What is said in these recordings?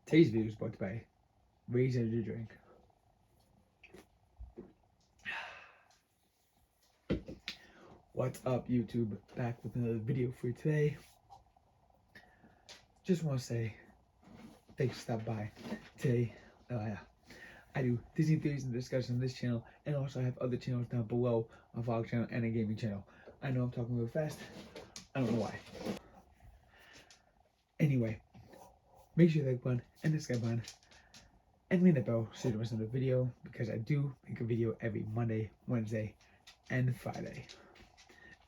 Today's video is brought to you by Raze Energy Drink. What's up, YouTube? Back with another video for you today. Just want to say thanks for stopping by today. I do Disney theories and discussions on this channel, and also I have other channels down below, a vlog channel and a gaming channel. I know I'm talking real fast. I don't know why. Anyway, make sure you like button and the subscribe button and ring the bell so you don't miss another video, because I do make a video every Monday, Wednesday, and Friday.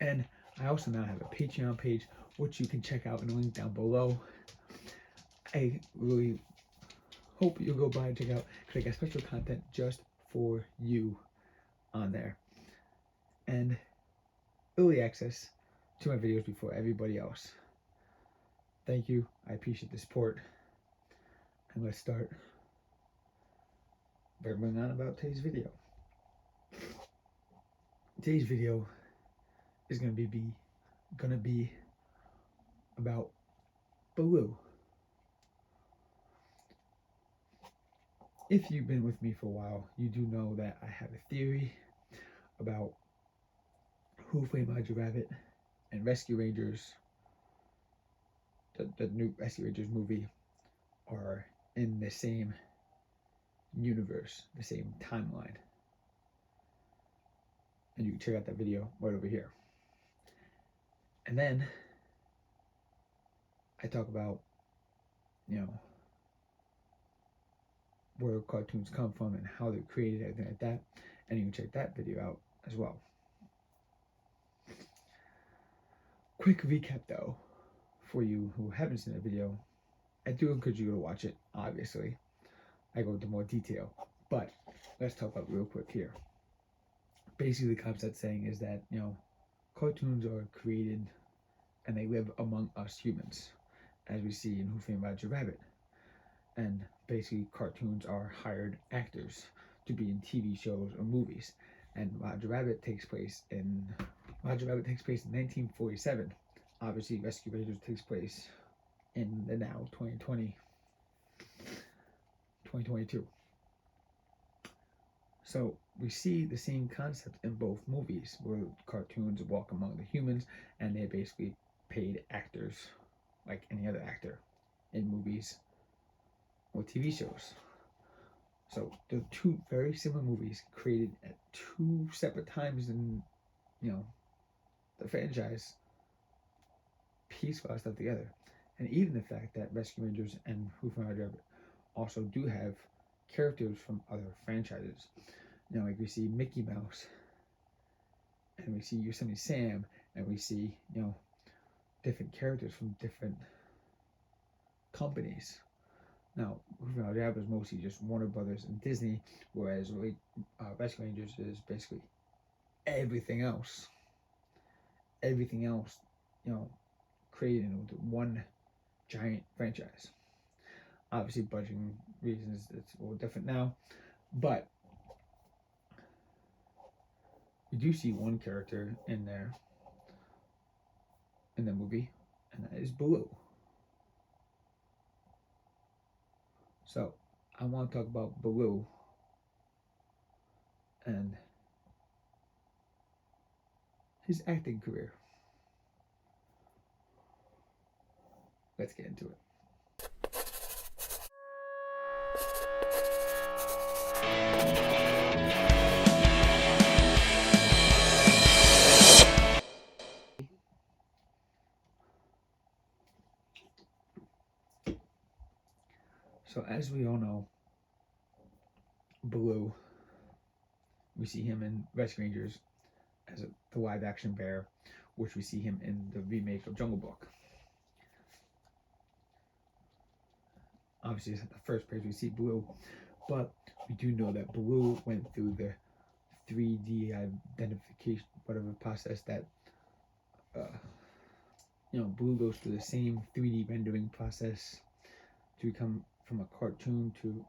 And I also now have a Patreon page, which you can check out in the link down below. I really hope you'll go by and check out, because I got special content just for you on there. And early access to my videos before everybody else. Thank you. I appreciate the support. And let's start rambling on about today's video. Today's video is gonna be about Baloo. If you've been with me for a while, you do know that I have a theory about Who Framed Roger Rabbit and Rescue Rangers, the new Rescue Rangers movie, are in the same universe, the same timeline. And you can check out that video right over here. And then I talk about, where cartoons come from and how they're created, everything like that. And you can check that video out as well. Quick recap though, for you who haven't seen the video. I do encourage you to watch it, obviously. I go into more detail, but let's talk about real quick here. Basically, the concept saying is that, cartoons are created and they live among us humans, as we see in Who Framed Roger Rabbit. And basically, cartoons are hired actors to be in TV shows or movies. And Roger Rabbit takes place in 1947. Obviously, Rescue Rangers takes place in the now 2022. So we see the same concept in both movies, where cartoons walk among the humans and they're basically paid actors like any other actor in movies or TV shows. So they're two very similar movies created at two separate times in, the franchise, piece all stuff together. And even the fact that Rescue Rangers and Who Framed Roger Rabbit also do have characters from other franchises. Like we see Mickey Mouse, and we see Yosemite Sam, and we see, different characters from different companies. Now, Who Framed Roger Rabbit is mostly just Warner Brothers and Disney, whereas Rescue Rangers is basically everything else. Everything else, created into one giant franchise. Obviously, budgeting reasons, it's a little different now, but we do see one character in there in the movie, and that is Baloo. So I want to talk about Baloo and his acting career. Let's get into it. So as we all know, Baloo, we see him in Rescue Rangers as the live action bear, which we see him in the remake of Jungle Book. Obviously, it's not the first place we see Baloo, but we do know that Baloo went through the 3D identification, whatever process that, Baloo goes through the same 3D rendering process to become from a cartoon to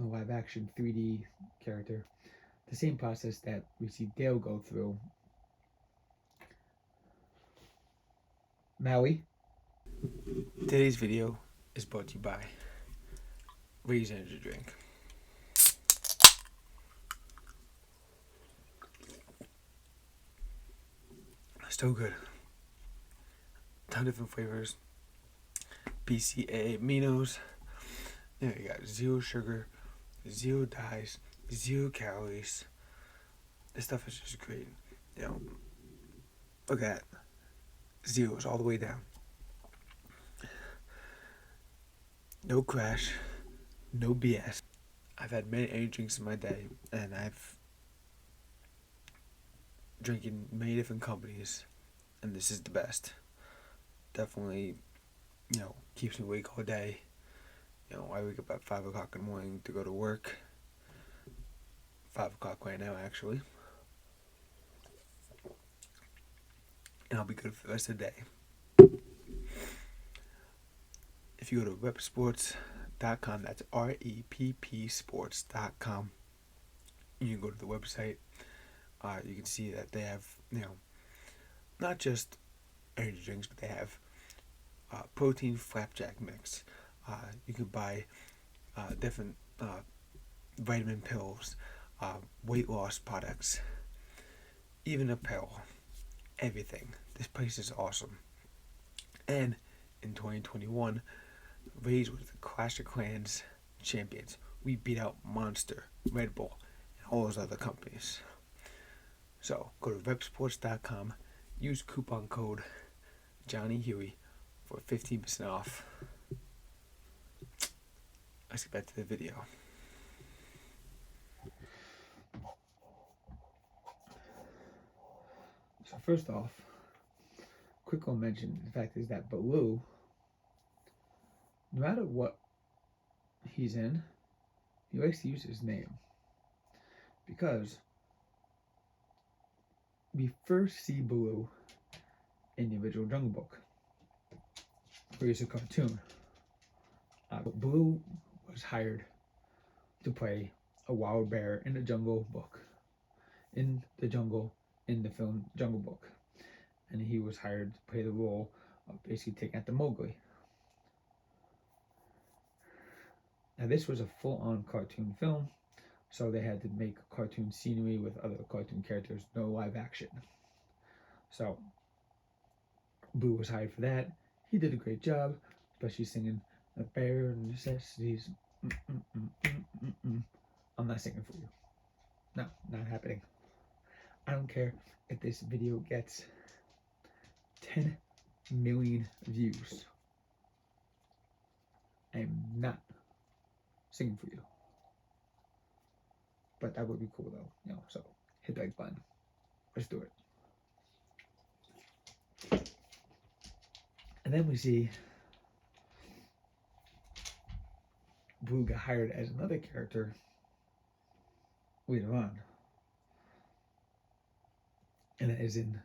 a live action 3D character. The same process that we see Dale go through. Maui. Today's video is brought to you by Raze energy drink. Still good. Ton of different flavors. BCA aminos. There you got zero sugar, zero dyes, zero calories. This stuff is just great. You know, look at that. Zeros all the way down. No crash, no BS. I've had many energy drinks in my day, and I've drinking many different companies, and this is the best. Definitely, keeps me awake all day. I wake up at 5 o'clock in the morning to go to work. 5 o'clock right now, actually. And I'll be good for the rest of the day. If you go to repsports.com, that's REPP sports.com, you can go to the website. You can see that they have, not just energy drinks, but they have protein flapjack mix. You can buy different vitamin pills, weight loss products, even apparel, everything. This place is awesome. And in 2021, Raze was the Clash of Clans champions. We beat out Monster, Redbull, and all those other companies. So go to repsports.com, use coupon code Johnny Huey for 15% off. Let's get back to the video. So first off, quick little mention, the fact is that Baloo, no matter what he's in, he likes to use his name. Because we first see Baloo in the original Jungle Book, where he's a cartoon. Baloo was hired to play a wild bear in the Jungle Book, in the jungle, in the film Jungle Book. And he was hired to play the role of basically taking out the Mowgli. Now this was a full-on cartoon film, so they had to make cartoon scenery with other cartoon characters, no live action. So Boo was hired for that. He did a great job, especially singing "The Bare Necessities." I'm not singing for you. No, not happening. I don't care if this video gets 10 million views. I'm not singing for you. But that would be cool though, so hit the like button. Let's do it. And then we see Blue got hired as another character later on. And that is in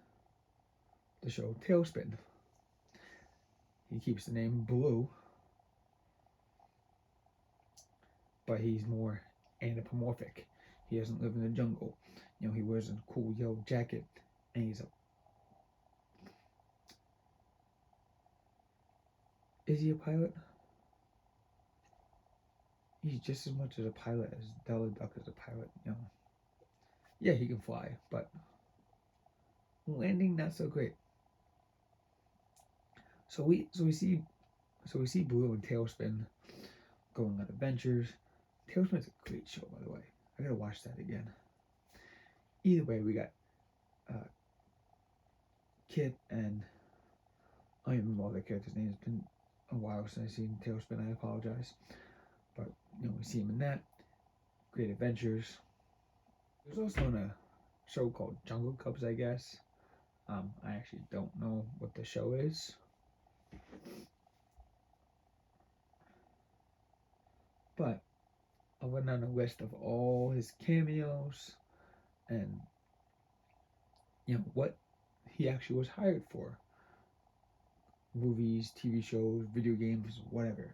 the show Tailspin. He keeps the name Blue, but he's more anthropomorphic. He doesn't live in the jungle. He wears a cool yellow jacket, and he's a... Is he a pilot? He's just as much as a pilot as Donald Duck is a pilot, Yeah, he can fly, but landing not so great. So we see Blue and Tailspin going on adventures. Tailspin's a great show, by the way. I gotta watch that again. Either way, we got Kit and I don't remember all the characters' names. It's been a while since I've seen Tailspin. I apologize, but we see him in that. Great adventures. There's also on a show called Jungle Cubs, I guess. I actually don't know what the show is. But I went on a list of all his cameos and what he actually was hired for. Movies, TV shows, video games, whatever.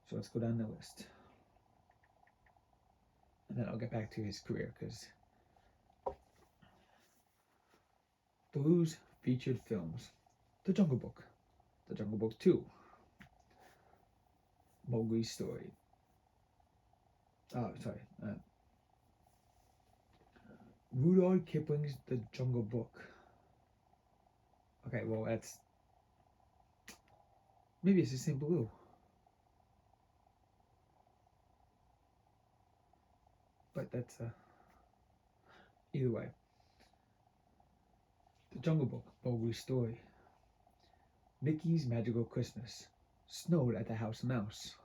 So let's go down the list. And then I'll get back to his career, because Baloo's featured films: The Jungle Book, The Jungle Book 2, Mowgli's Story, Sorry. Rudyard Kipling's The Jungle Book. Okay, well that's maybe it's the same Baloo. But that's either way. The Jungle Book, Mowgli's story. Mickey's Magical Christmas. Snowed at the House Mouse.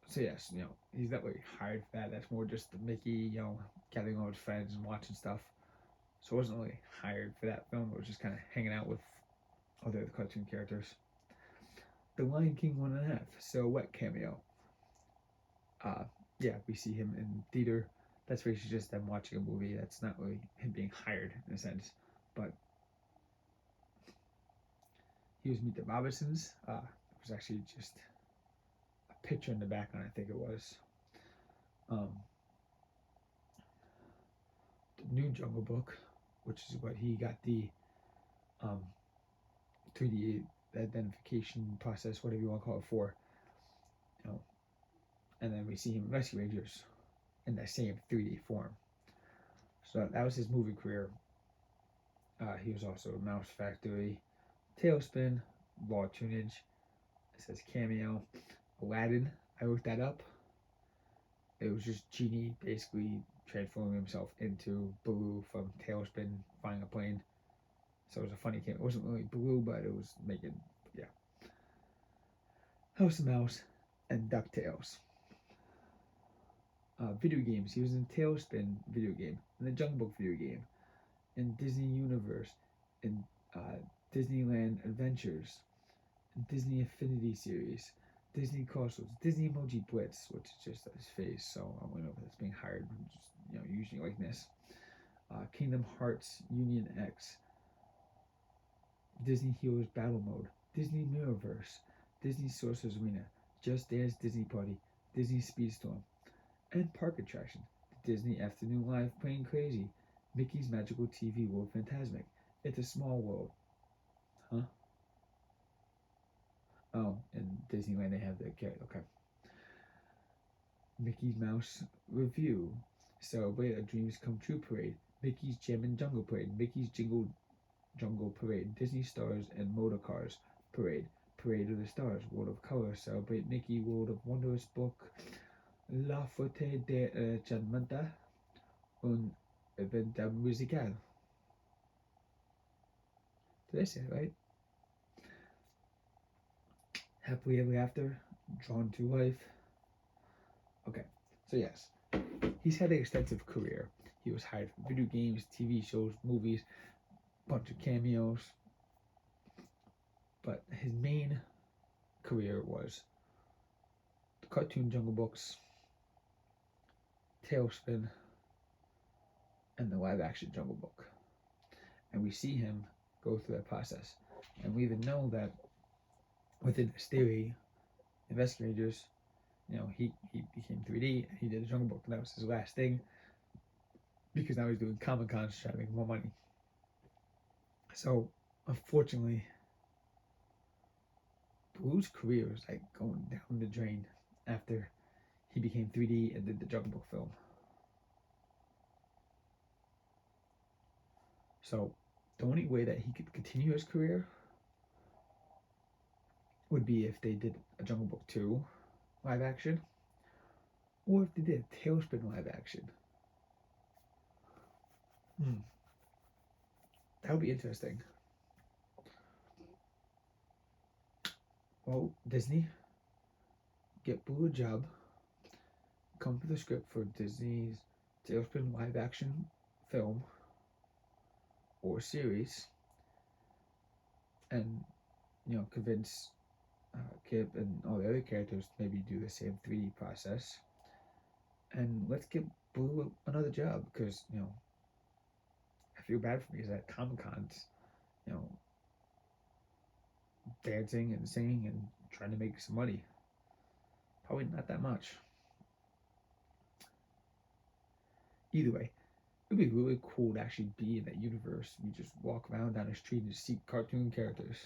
So yes, he's not really hired for that. That's more just Mickey, gathering all his friends and watching stuff. So I wasn't really hired for that film. It was just kind of hanging out with other cartoon characters. The Lion King 1.5. So wet cameo. Yeah, we see him in theater. That's basically just them watching a movie. That's not really him being hired in a sense. But he was Meet the Robinsons. It was actually just a picture in the background, I think it was. Um, the new Jungle Book, which is what he got the 3D identification process, whatever you want to call it for. And then we see him in Rescue Rangers in that same 3D form. So that was his movie career. He was also Mouse Factory, Tailspin, Raw Tunage. It says cameo. Aladdin, I looked that up. It was just Genie basically transforming himself into Baloo from Tailspin flying a plane. So it was a funny cameo. It wasn't really Baloo, but it was making, yeah. House of Mouse and DuckTales. Video games. He was in Tailspin video game, in the Jungle Book video game, in Disney Universe, in Disneyland Adventures, Disney Infinity series, Disney Crossroads, Disney Emoji Blitz, which is just his face, so I don't know if that's being hired, just using likeness. Kingdom Hearts Union X, Disney Heroes Battle Mode, Disney Mirrorverse, Disney Sorcerer's Arena, Just Dance Disney Party, Disney Speedstorm, and park attraction, the Disney Afternoon Live Plane Crazy, Mickey's Magical TV World Fantasmic, It's a Small World. Huh? Oh, in Disneyland they have the character. Okay. Mickey's Mouse Review, Celebrate a Dreams Come True Parade, Mickey's Jammin' Jungle Parade, Mickey's Jingle Jungle Parade, Disney Stars and Motor Cars Parade, Parade of the Stars, World of Color, Celebrate Mickey, World of Wondrous Book, La Fuente de Chanmanta, un evento musical. Did I say it right? Happily Ever After, Drawn to Life. Okay, so yes, he's had an extensive career. He was hired for video games, TV shows, movies, bunch of cameos. But his main career was the cartoon Jungle Books, Tailspin, and the live action Jungle Book. And we see him go through that process. And we even know that within this theory, investigators, he became 3D. He did a Jungle Book, and that was his last thing because now he's doing Comic Cons trying to make more money. So, unfortunately, Baloo's career was like going down the drain after he became 3D and did the Jungle Book film. So, the only way that he could continue his career would be if they did a Jungle Book 2 live action, or if they did a Tailspin live action. That would be interesting. Well, Disney, get Blue a job, come up with a script for Disney's Tailspin live action film or series, and convince Kip and all the other characters to maybe do the same 3D process, and let's get Blue another job because I feel bad for me because at Comic Cons, dancing and singing and trying to make some money. Probably not that much. Either way, it would be really cool to actually be in that universe. You just walk around down the street and see cartoon characters.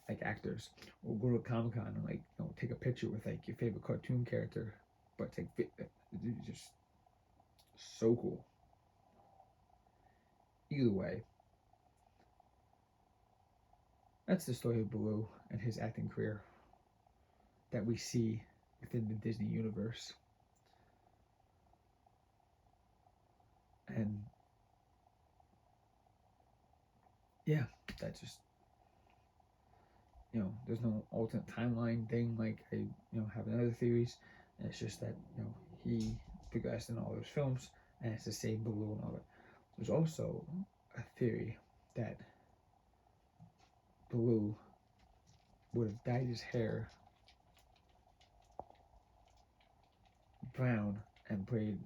like actors, or go to a Comic Con and like take a picture with like your favorite cartoon character, but it's like it's just so cool. Either way, that's the story of Baloo and his acting career that we see within the Disney universe. And yeah, that's just there's no alternate timeline thing like I have in other theories. And it's just that he progressed in all those films, and it's the same Baloo and all that. There's also a theory that Baloo would have dyed his hair brown and played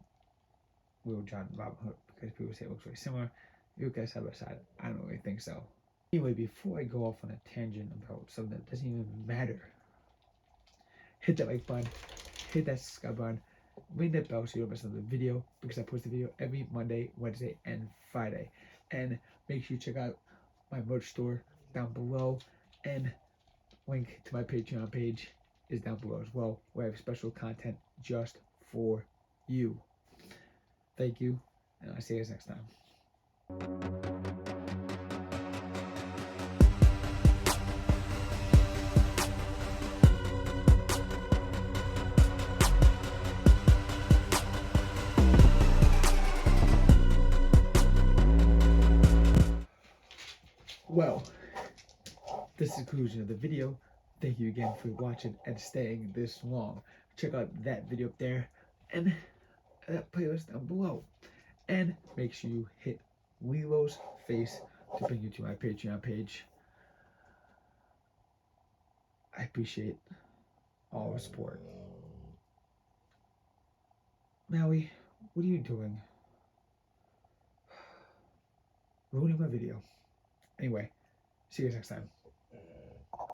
Little John and Robin Hood because people say it looks very similar. You guys side by side. I don't really think so. Anyway, before I go off on a tangent about something that doesn't even matter, hit that like button, hit that subscribe button, ring that bell so you don't miss another video because I post a video every Monday, Wednesday, and Friday. And make sure you check out my merch store down below, and link to my Patreon page is down below as well, where I have special content just for you. Thank you, and I'll see you guys next time. Well, this is the conclusion of the video. Thank you again for watching and staying this long. Check out that video up there and that playlist down below. And make sure you hit Lilo's face to bring you to my Patreon page. I appreciate all the support. Maui, what are you doing? Ruining my video. Anyway, see you guys next time.